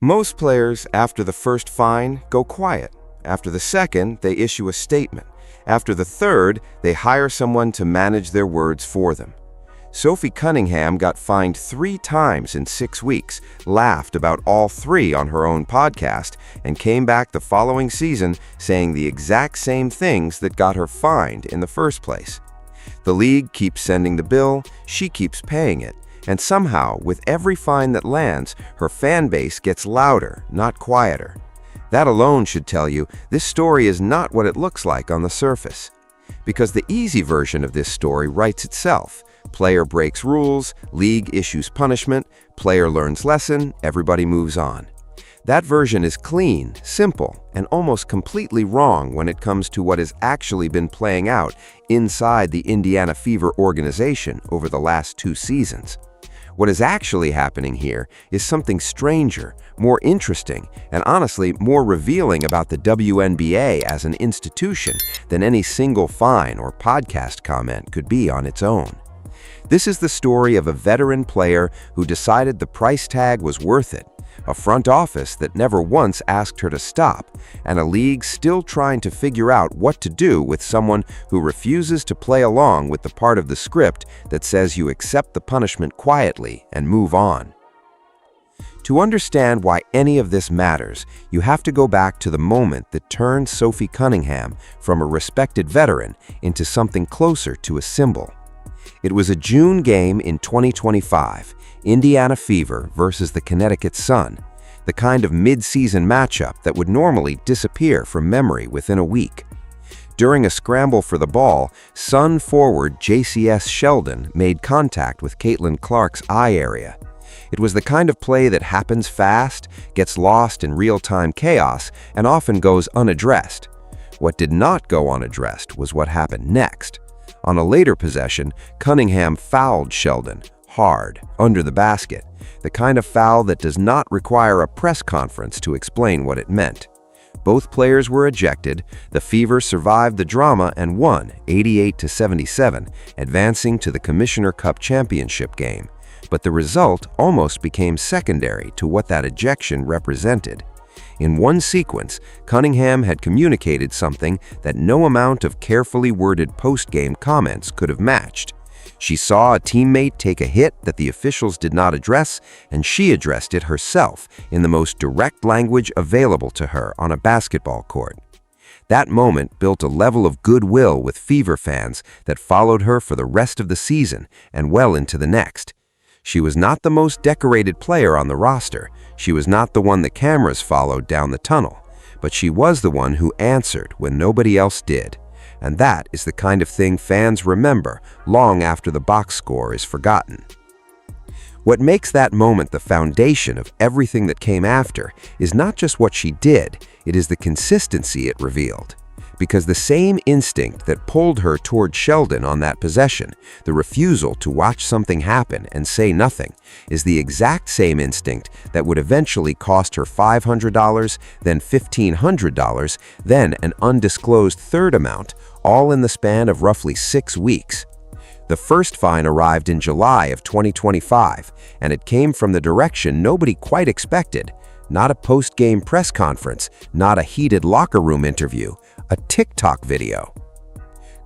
Most players, after the first fine, go quiet. After the second, they issue a statement. After the third, they hire someone to manage their words for them. Sophie Cunningham got fined 3 times in 6 weeks, laughed about all 3 on her own podcast, and came back the following season saying the exact same things that got her fined in the first place. The league keeps sending the bill, she keeps paying it, and somehow, with every fine that lands, her fan base gets louder, not quieter. That alone should tell you this story is not what it looks like on the surface. Because the easy version of this story writes itself. Player breaks rules, league issues punishment, player learns lesson, everybody moves on. That version is clean, simple, and almost completely wrong when it comes to what has actually been playing out inside the Indiana Fever organization over the last 2 seasons. What is actually happening here is something stranger, more interesting, and honestly more revealing about the WNBA as an institution than any single fine or podcast comment could be on its own. This is the story of a veteran player who decided the price tag was worth it, a front office that never once asked her to stop, and a league still trying to figure out what to do with someone who refuses to play along with the part of the script that says you accept the punishment quietly and move on. To understand why any of this matters, you have to go back to the moment that turned Sophie Cunningham from a respected veteran into something closer to a symbol. It was a June game in 2025, Indiana Fever versus the Connecticut Sun, the kind of mid-season matchup that would normally disappear from memory within a week. During a scramble for the ball, Sun forward JCS Sheldon made contact with Caitlin Clark's eye area. It was the kind of play that happens fast, gets lost in real-time chaos, and often goes unaddressed. What did not go unaddressed was what happened next. On a later possession, Cunningham fouled Sheldon, hard, under the basket, the kind of foul that does not require a press conference to explain what it meant. Both players were ejected, the Fever survived the drama and won 88-77, advancing to the Commissioner Cup championship game. But the result almost became secondary to what that ejection represented. In one sequence, Cunningham had communicated something that no amount of carefully worded post-game comments could have matched. She saw a teammate take a hit that the officials did not address, and she addressed it herself in the most direct language available to her on a basketball court. That moment built a level of goodwill with Fever fans that followed her for the rest of the season and well into the next. She was not the most decorated player on the roster. She was not the one the cameras followed down the tunnel, but she was the one who answered when nobody else did. And that is the kind of thing fans remember long after the box score is forgotten. What makes that moment the foundation of everything that came after is not just what she did, it is the consistency it revealed. Because the same instinct that pulled her toward Sheldon on that possession, the refusal to watch something happen and say nothing, is the exact same instinct that would eventually cost her $500, then $1,500, then an undisclosed third amount, all in the span of roughly 6 weeks. The first fine arrived in July of 2025, and it came from the direction nobody quite expected. Not a post-game press conference, not a heated locker room interview, a TikTok video.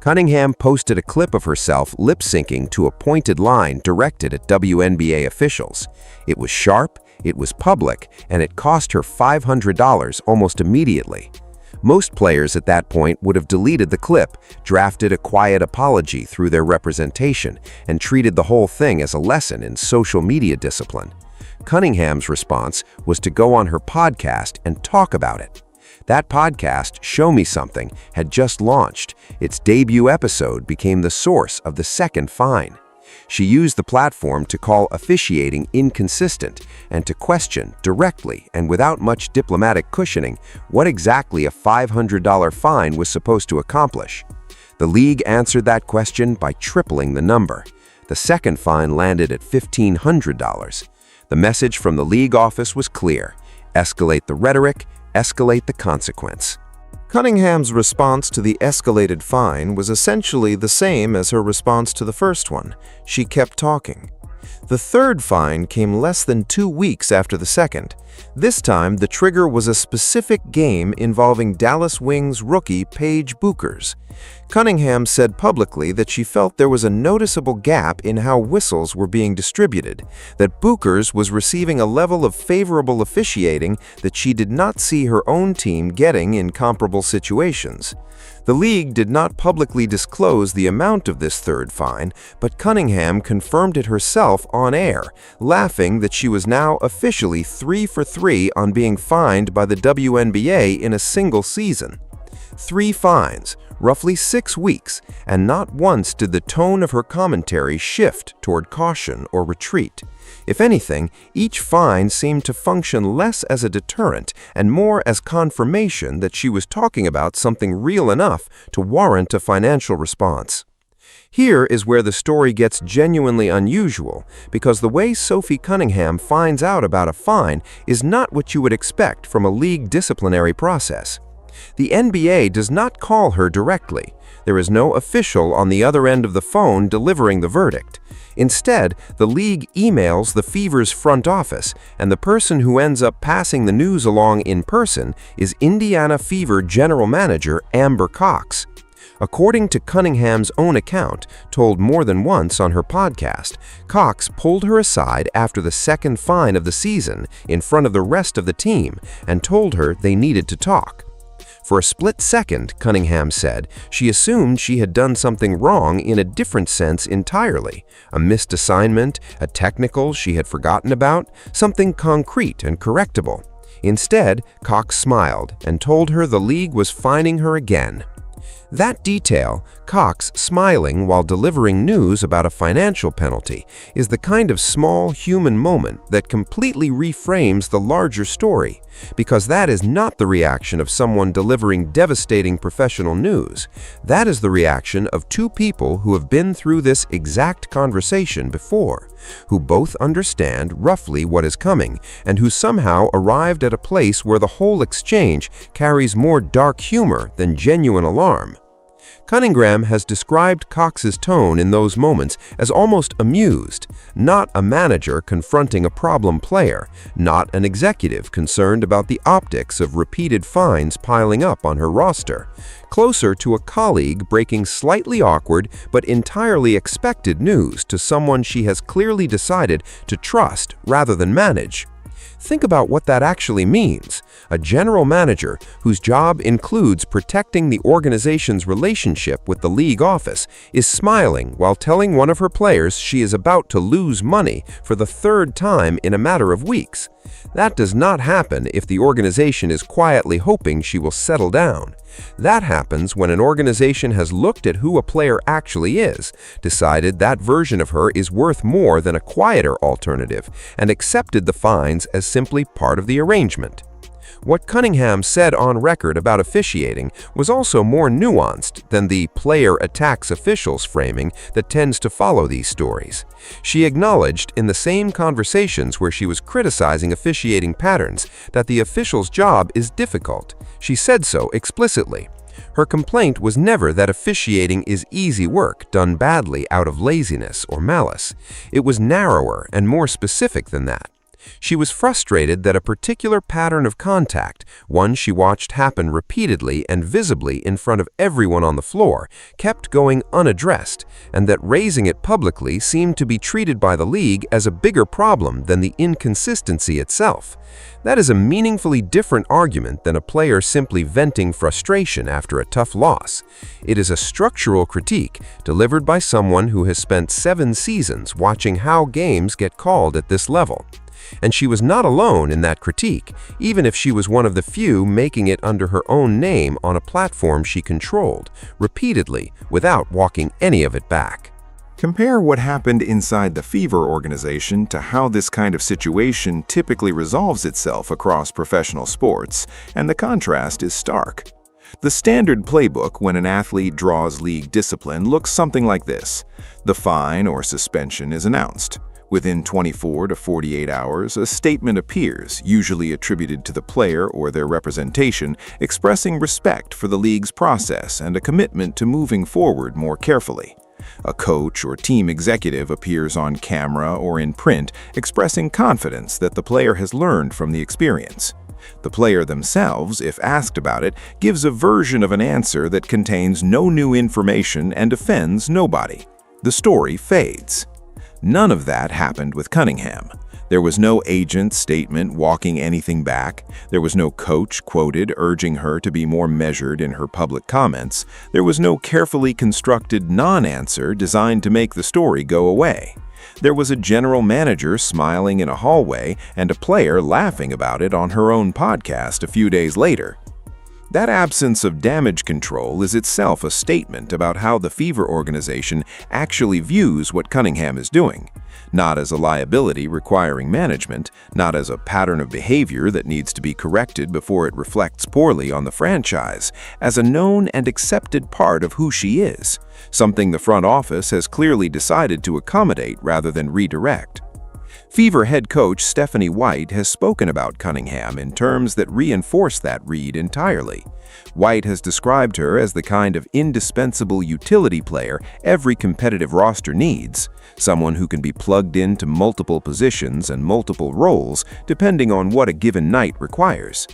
Cunningham posted a clip of herself lip-syncing to a pointed line directed at WNBA officials. It was sharp, it was public, and it cost her $500 almost immediately. Most players at that point would have deleted the clip, drafted a quiet apology through their representation, and treated the whole thing as a lesson in social media discipline. Cunningham's response was to go on her podcast and talk about it. That podcast, Show Me Something, had just launched. Its debut episode became the source of the second fine. She used the platform to call officiating inconsistent and to question directly and without much diplomatic cushioning what exactly a $500 fine was supposed to accomplish. The league answered that question by tripling the number. The second fine landed at $1,500. The message from the league office was clear: escalate the rhetoric, escalate the consequence. Cunningham's response to the escalated fine was essentially the same as her response to the first one. She kept talking. The third fine came less than 2 weeks after the second. This time, the trigger was a specific game involving Dallas Wings rookie Paige Bueckers. Cunningham said publicly that she felt there was a noticeable gap in how whistles were being distributed, that Bueckers was receiving a level of favorable officiating that she did not see her own team getting in comparable situations. The league did not publicly disclose the amount of this third fine, but Cunningham confirmed it herself on air, laughing that she was now officially 3 for 3 on being fined by the WNBA in a single season. 3 fines, roughly 6 weeks, and not once did the tone of her commentary shift toward caution or retreat. If anything, each fine seemed to function less as a deterrent and more as confirmation that she was talking about something real enough to warrant a financial response. Here is where the story gets genuinely unusual, because the way Sophie Cunningham finds out about a fine is not what you would expect from a league disciplinary process. The NBA does not call her directly. There is no official on the other end of the phone delivering the verdict. Instead, the league emails the Fever's front office, and the person who ends up passing the news along in person is Indiana Fever general manager Amber Cox. According to Cunningham's own account, told more than once on her podcast, Cox pulled her aside after the second fine of the season in front of the rest of the team and told her they needed to talk. For a split second, Cunningham said, she assumed she had done something wrong in a different sense entirely, a missed assignment, a technical she had forgotten about, something concrete and correctable. Instead, Cox smiled and told her the league was fining her again. That detail, Cox smiling while delivering news about a financial penalty, is the kind of small human moment that completely reframes the larger story, because that is not the reaction of someone delivering devastating professional news. That is the reaction of two people who have been through this exact conversation before, who both understand roughly what is coming, and who somehow arrived at a place where the whole exchange carries more dark humor than genuine alarm. Cunningham has described Cox's tone in those moments as almost amused, not a manager confronting a problem player, not an executive concerned about the optics of repeated fines piling up on her roster, closer to a colleague breaking slightly awkward but entirely expected news to someone she has clearly decided to trust rather than manage. Think about what that actually means. A general manager whose job includes protecting the organization's relationship with the league office is smiling while telling one of her players she is about to lose money for the third time in a matter of weeks. That does not happen if the organization is quietly hoping she will settle down. That happens when an organization has looked at who a player actually is, decided that version of her is worth more than a quieter alternative, and accepted the fines as simply part of the arrangement. What Cunningham said on record about officiating was also more nuanced than the player attacks officials framing that tends to follow these stories. She acknowledged in the same conversations where she was criticizing officiating patterns that the official's job is difficult. She said so explicitly. Her complaint was never that officiating is easy work done badly out of laziness or malice. It was narrower and more specific than that. She was frustrated that a particular pattern of contact, one she watched happen repeatedly and visibly in front of everyone on the floor, kept going unaddressed, and that raising it publicly seemed to be treated by the league as a bigger problem than the inconsistency itself. That is a meaningfully different argument than a player simply venting frustration after a tough loss. It is a structural critique delivered by someone who has spent 7 seasons watching how games get called at this level. And she was not alone in that critique, even if she was one of the few making it under her own name on a platform she controlled, repeatedly, without walking any of it back. Compare what happened inside the Fever organization to how this kind of situation typically resolves itself across professional sports, and the contrast is stark. The standard playbook when an athlete draws league discipline looks something like this. The fine or suspension is announced. Within 24 to 48 hours, a statement appears, usually attributed to the player or their representation, expressing respect for the league's process and a commitment to moving forward more carefully. A coach or team executive appears on camera or in print expressing confidence that the player has learned from the experience. The player themselves, if asked about it, gives a version of an answer that contains no new information and offends nobody. The story fades. None of that happened with Cunningham. There was no agent statement walking anything back. There was no coach quoted urging her to be more measured in her public comments. There was no carefully constructed non-answer designed to make the story go away. There was a general manager smiling in a hallway and a player laughing about it on her own podcast a few days later. That absence of damage control is itself a statement about how the Fever organization actually views what Cunningham is doing. Not as a liability requiring management, not as a pattern of behavior that needs to be corrected before it reflects poorly on the franchise, as a known and accepted part of who she is, something the front office has clearly decided to accommodate rather than redirect. Fever head coach Stephanie White has spoken about Cunningham in terms that reinforce that read entirely. White has described her as the kind of indispensable utility player every competitive roster needs, someone who can be plugged into multiple positions and multiple roles depending on what a given night requires.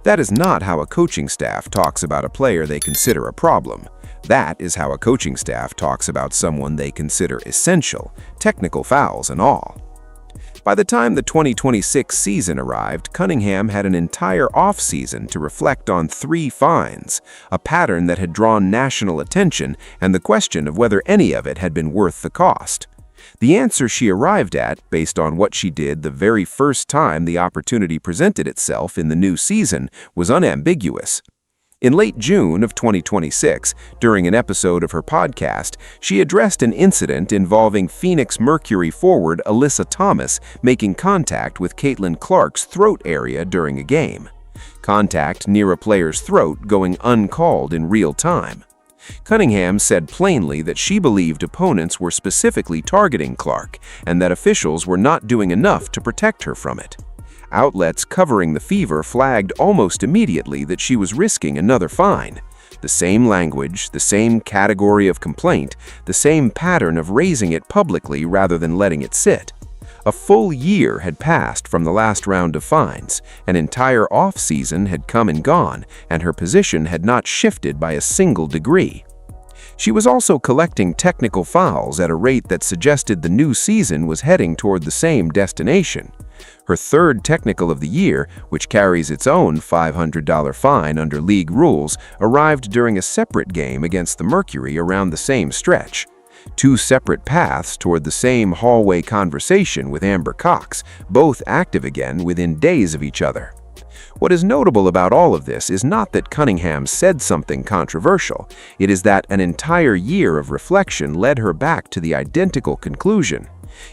That is not how a coaching staff talks about a player they consider a problem. That is how a coaching staff talks about someone they consider essential, technical fouls and all. By the time the 2026 season arrived, Cunningham had an entire offseason to reflect on 3 fines, a pattern that had drawn national attention and the question of whether any of it had been worth the cost. The answer she arrived at, based on what she did the very first time the opportunity presented itself in the new season, was unambiguous. In late June of 2026, during an episode of her podcast, she addressed an incident involving Phoenix Mercury forward Alyssa Thomas making contact with Caitlin Clark's throat area during a game. Contact near a player's throat going uncalled in real time. Cunningham said plainly that she believed opponents were specifically targeting Clark and that officials were not doing enough to protect her from it. Outlets covering the Fever flagged almost immediately that she was risking another fine. The same language, the same category of complaint, the same pattern of raising it publicly rather than letting it sit. A full year had passed from the last round of fines, an entire off-season had come and gone, and her position had not shifted by a single degree. She was also collecting technical fouls at a rate that suggested the new season was heading toward the same destination. Her 3rd technical of the year, which carries its own $500 fine under league rules, arrived during a separate game against the Mercury around the same stretch. 2 separate paths toward the same hallway conversation with Amber Cox, both active again within days of each other. What is notable about all of this is not that Cunningham said something controversial, it is that an entire year of reflection led her back to the identical conclusion.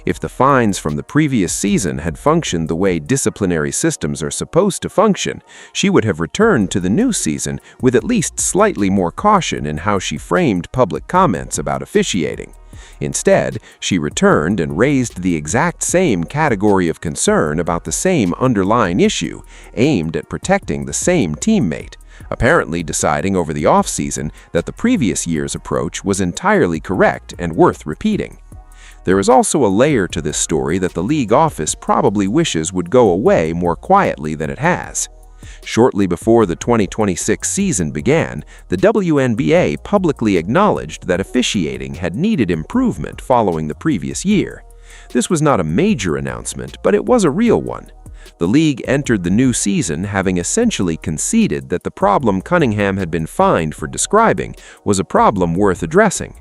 If the fines from the previous season had functioned the way disciplinary systems are supposed to function, she would have returned to the new season with at least slightly more caution in how she framed public comments about officiating. Instead, she returned and raised the exact same category of concern about the same underlying issue, aimed at protecting the same teammate, apparently deciding over the offseason that the previous year's approach was entirely correct and worth repeating. There is also a layer to this story that the league office probably wishes would go away more quietly than it has. Shortly before the 2026 season began, the WNBA publicly acknowledged that officiating had needed improvement following the previous year. This was not a major announcement, but it was a real one. The league entered the new season having essentially conceded that the problem Cunningham had been fined for describing was a problem worth addressing.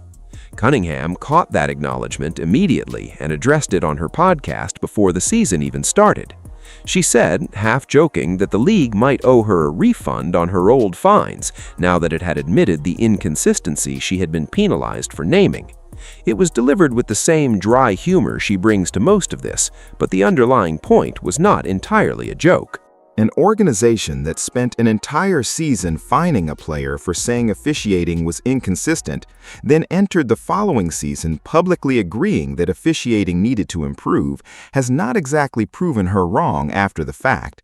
Cunningham caught that acknowledgement immediately and addressed it on her podcast before the season even started. She said, half joking, that the league might owe her a refund on her old fines now that it had admitted the inconsistency she had been penalized for naming. It was delivered with the same dry humor she brings to most of this, but the underlying point was not entirely a joke. An organization that spent an entire season fining a player for saying officiating was inconsistent, then entered the following season publicly agreeing that officiating needed to improve, has not exactly proven her wrong after the fact.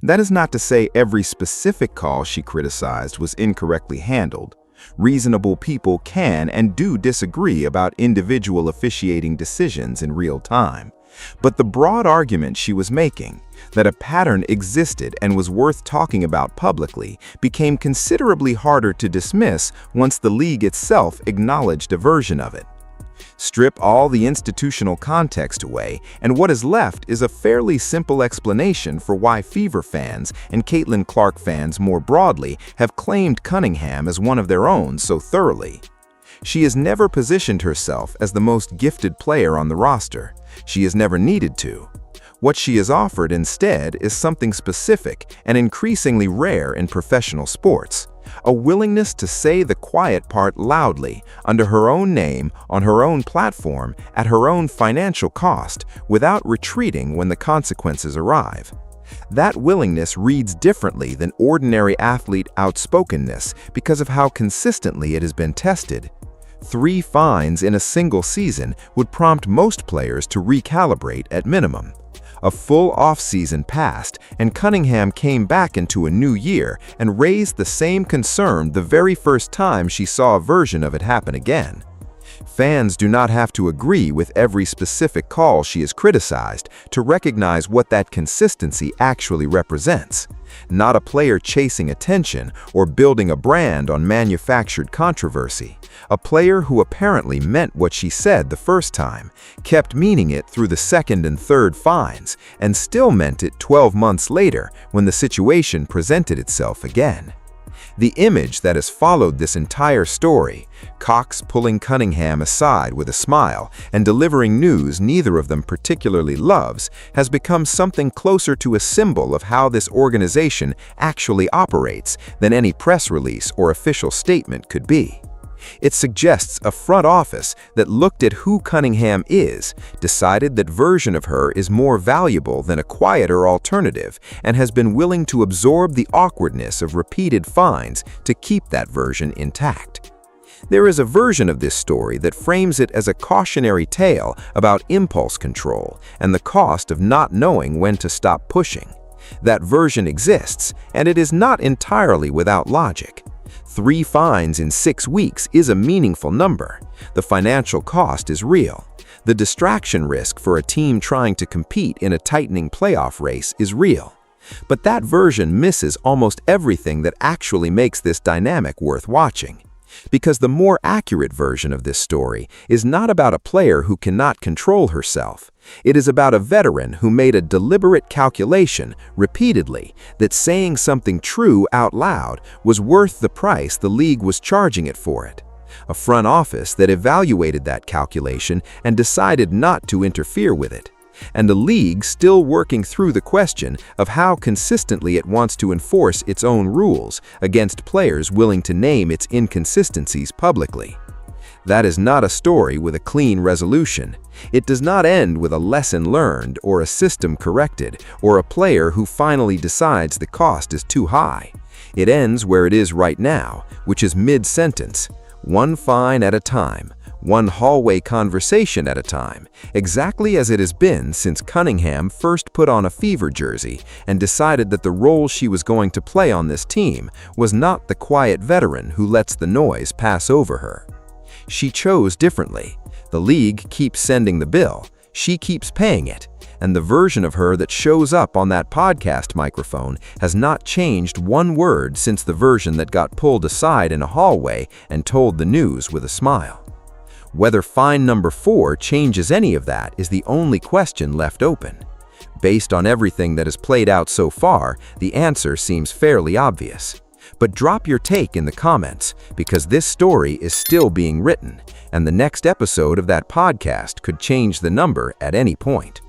That is not to say every specific call she criticized was incorrectly handled. Reasonable people can and do disagree about individual officiating decisions in real time. But the broad argument she was making, that a pattern existed and was worth talking about publicly, became considerably harder to dismiss once the league itself acknowledged a version of it. Strip all the institutional context away, and what is left is a fairly simple explanation for why Fever fans and Caitlin Clark fans more broadly have claimed Cunningham as one of their own so thoroughly. She has never positioned herself as the most gifted player on the roster. She has never needed to. What she has offered instead is something specific and increasingly rare in professional sports: a willingness to say the quiet part loudly, under her own name, on her own platform, at her own financial cost, without retreating when the consequences arrive. That willingness reads differently than ordinary athlete outspokenness because of how consistently it has been tested. 3 fines in a single season would prompt most players to recalibrate at minimum. A full off-season passed, and Cunningham came back into a new year and raised the same concern the very first time she saw a version of it happen again. Fans do not have to agree with every specific call she has criticized to recognize what that consistency actually represents. Not a player chasing attention or building a brand on manufactured controversy. A player who apparently meant what she said the first time, kept meaning it through the second and third fines, and still meant it 12 months later when the situation presented itself again. The image that has followed this entire story, Cox pulling Cunningham aside with a smile and delivering news neither of them particularly loves, has become something closer to a symbol of how this organization actually operates than any press release or official statement could be. It suggests a front office that looked at who Cunningham is, decided that version of her is more valuable than a quieter alternative, and has been willing to absorb the awkwardness of repeated fines to keep that version intact. There is a version of this story that frames it as a cautionary tale about impulse control and the cost of not knowing when to stop pushing. That version exists, and it is not entirely without logic. 3 fines in 6 weeks is a meaningful number. The financial cost is real. The distraction risk for a team trying to compete in a tightening playoff race is real. But that version misses almost everything that actually makes this dynamic worth watching. Because the more accurate version of this story is not about a player who cannot control herself. It is about a veteran who made a deliberate calculation, repeatedly, that saying something true out loud was worth the price the league was charging it for it. A front office that evaluated that calculation and decided not to interfere with it. And a league still working through the question of how consistently it wants to enforce its own rules against players willing to name its inconsistencies publicly. That is not a story with a clean resolution. It does not end with a lesson learned or a system corrected or a player who finally decides the cost is too high. It ends where it is right now, which is mid-sentence, 1 fine at a time. 1 hallway conversation at a time, exactly as it has been since Cunningham first put on a Fever jersey and decided that the role she was going to play on this team was not the quiet veteran who lets the noise pass over her. She chose differently. The league keeps sending the bill, she keeps paying it, and the version of her that shows up on that podcast microphone has not changed 1 word since the version that got pulled aside in a hallway and told the news with a smile. Whether fine number 4 changes any of that is the only question left open. Based on everything that has played out so far, the answer seems fairly obvious. But drop your take in the comments, because this story is still being written, and the next episode of that podcast could change the number at any point.